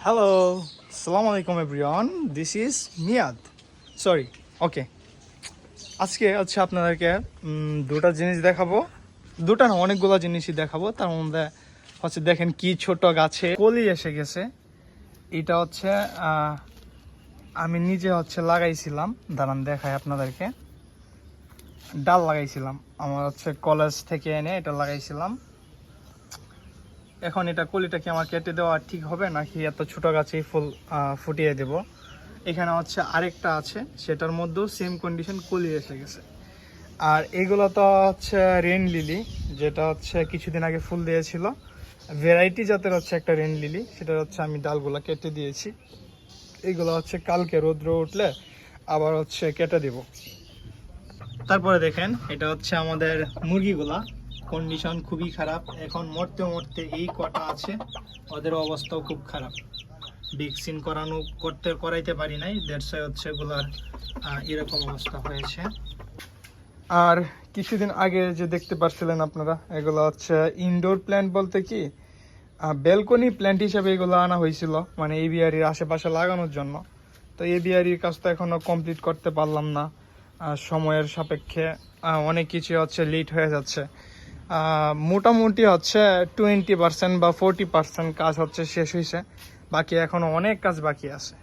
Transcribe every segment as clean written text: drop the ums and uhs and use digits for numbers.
Hello, আসসালামু আলাইকুম everyone. This is Miyad. Sorry, okay. আজকে হচ্ছে আপনাদেরকে দুটো জিনিস দেখাবো। দুটো না, অনেকগুলো জিনিসই দেখাবো। তার মধ্যে হচ্ছে দেখেন কি ছোট গাছে কলি এসে গেছে। এটা হচ্ছে আমি নিজে হচ্ছে লাগাইছিলাম। দাঁড়ান দেখাই আপনাদেরকে। ডাল লাগাইছিলাম, আমার হচ্ছে কলেজ থেকে এনে এটা লাগাইছিলাম। এখন এটা কলিটা কি আমার কেটে দেওয়া ঠিক হবে নাকি এত ছোট গাছেই ফুল ফুটিয়ে দেব? এখানে হচ্ছে আরেকটা আছে, সেটার মধ্যেও সেম কন্ডিশন, কলি এসে গেছে। আর এগুলো তো হচ্ছে রেন লিলি, যেটা হচ্ছে কিছুদিন আগে ফুল দিয়েছিল। ভ্যারাইটি জাতের হচ্ছে একটা রেন লিলি, সেটা হচ্ছে আমি ডালগুলো কেটে দিয়েছি। এগুলো হচ্ছে কালকে রৌদ্র উঠলে আবার হচ্ছে কেটে দেব। তারপরে দেখেন, এটা হচ্ছে আমাদের মুরগিগুলা, কন্ডিশন খুবই খারাপ। এখন মরতে মরতে এই কটা আছে, ওদের অবস্থাও খুব খারাপ। ভ্যাকসিন করাইতে পারি নাই, দ্যাটস ওয়াই হচ্ছে এগুলার এরকম অবস্থা হয়েছে। আর কিছুদিন আগে যে দেখতে পাচ্ছিলেন আপনারা, এগুলো হচ্ছে ইনডোর প্ল্যান্ট বলতে কি ব্যালকনি প্ল্যান্ট হিসেবে এগুলো আনা হয়েছিল, মানে এভিয়ারির আশেপাশে লাগানোর জন্য। তো এভিয়ারির কাজটা এখনো কমপ্লিট করতে পারলাম না, সময়ের সাপেক্ষে অনেক কিছু হচ্ছে লেট হয়ে যাচ্ছে। মোটামুটি হচ্ছে 20% বা 40% কাজ হচ্ছে শেষ হয়েছে, বাকি এখনো অনেক কাজ বাকি আছে।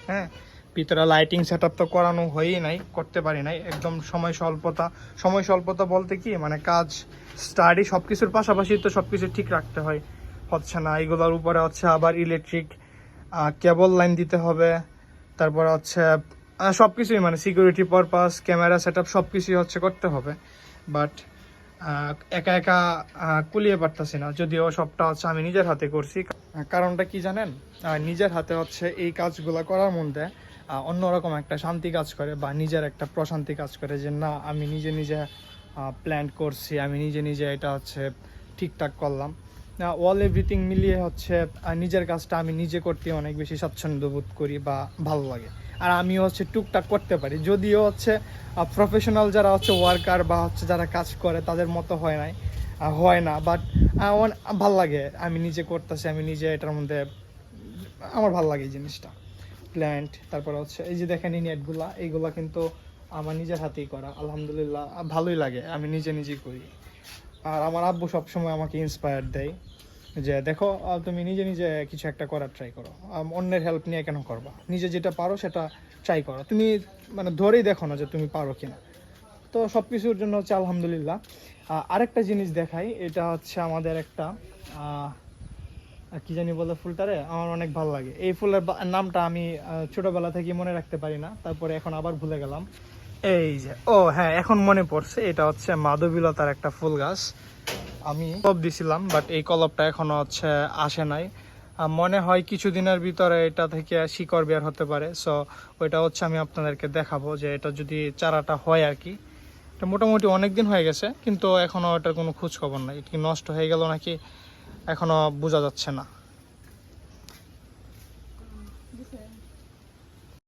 হ্যাঁ, ভিতরে লাইটিং সেট আপ তো করানো হয়ই নাই, করতে পারি নাই, একদম সময় স্বল্পতা বলতে কি মানে কাজ স্টাডি সব কিছুর পাশাপাশি তো সব কিছু ঠিক রাখতে হয়, হচ্ছে না। এগুলোর উপরে হচ্ছে আবার ইলেকট্রিক কেবল লাইন দিতে হবে, তারপর হচ্ছে সব কিছুই মানে security purpose, camera set up সব কিছুই হচ্ছে করতে হবে। বাট একা একা কুলিয়ে পারতাছি না, যদিও সবটা হচ্ছে আমি নিজের হাতে করছি। কারণটা কি জানেন? নিজের হাতে হচ্ছে এই কাজগুলো করার মধ্যে অন্যরকম একটা শান্তি কাজ করে, বা নিজের একটা প্রশান্তি কাজ করে, যে না আমি নিজে নিজে প্ল্যান করছি, আমি নিজে নিজে এটা হচ্ছে ঠিকঠাক করলাম। অল এভরিথিং মিলিয়ে হচ্ছে নিজের কাজটা আমি নিজে করতে অনেক বেশি স্বাচ্ছন্দ্য বোধ করি বা ভালো লাগে। আর আমিও হচ্ছে টুকটাক করতে পারি, যদিও হচ্ছে প্রফেশনাল যারা হচ্ছে ওয়ার্কার বা হচ্ছে যারা কাজ করে তাদের মতো হয় না, বাট ভাল লাগে। আমি নিজে করতেছি, আমি নিজে এটার মধ্যে আমার ভাল লাগে এই জিনিসটা। প্ল্যান্ট, তারপরে হচ্ছে এই যে দেখেন এই নেটগুলা, এইগুলা কিন্তু আমার নিজের হাতেই করা, আলহামদুলিল্লাহ ভালোই লাগে, আমি নিজে নিজেই করি। আর আমার আব্বু সবসময় আমাকে ইন্সপায়ার দেয় যে দেখো, তুমি নিজে নিজে কিছু একটা করার ট্রাই করো, অন্যের হেল্প নিয়ে কেন করবা, নিজে যেটা পারো সেটা ট্রাই করো, তুমি মানে ধরেই দেখো না যে তুমি পারো কিনা। তো সব কিছুর জন্য হচ্ছে আলহামদুলিল্লাহ। আরেকটা জিনিস দেখাই, এটা হচ্ছে আমাদের একটা কি জানি বলে ফুলটারে, আমার অনেক ভালো লাগে। এই ফুলের নামটা আমি ছোটবেলা থেকে মনে রাখতে পারি না, তারপরে এখন আবার ভুলে গেলাম। এই যে, ও হ্যাঁ, এখন মনে পড়ছে, এটা হচ্ছে মাধবীলতার একটা ফুল গাছ। আমি কলপ দিছিলাম, বাট এই কলপটা এখনো হচ্ছে আসে নাই। মনে হয় কিছুদিনের ভিতরে এটা থেকে শিকড় বের হতে পারে। সো ওইটা হচ্ছে আমি আপনাদেরকে দেখাবো যে এটা যদি চারাটা হয় আর কি। এটা মোটামুটি অনেক দিন হয়ে গেছে, কিন্তু এখনো এটার কোনো খোঁজ খবর নাই। এটা কি নষ্ট হয়ে গেল নাকি এখনো বোঝা যাচ্ছে না।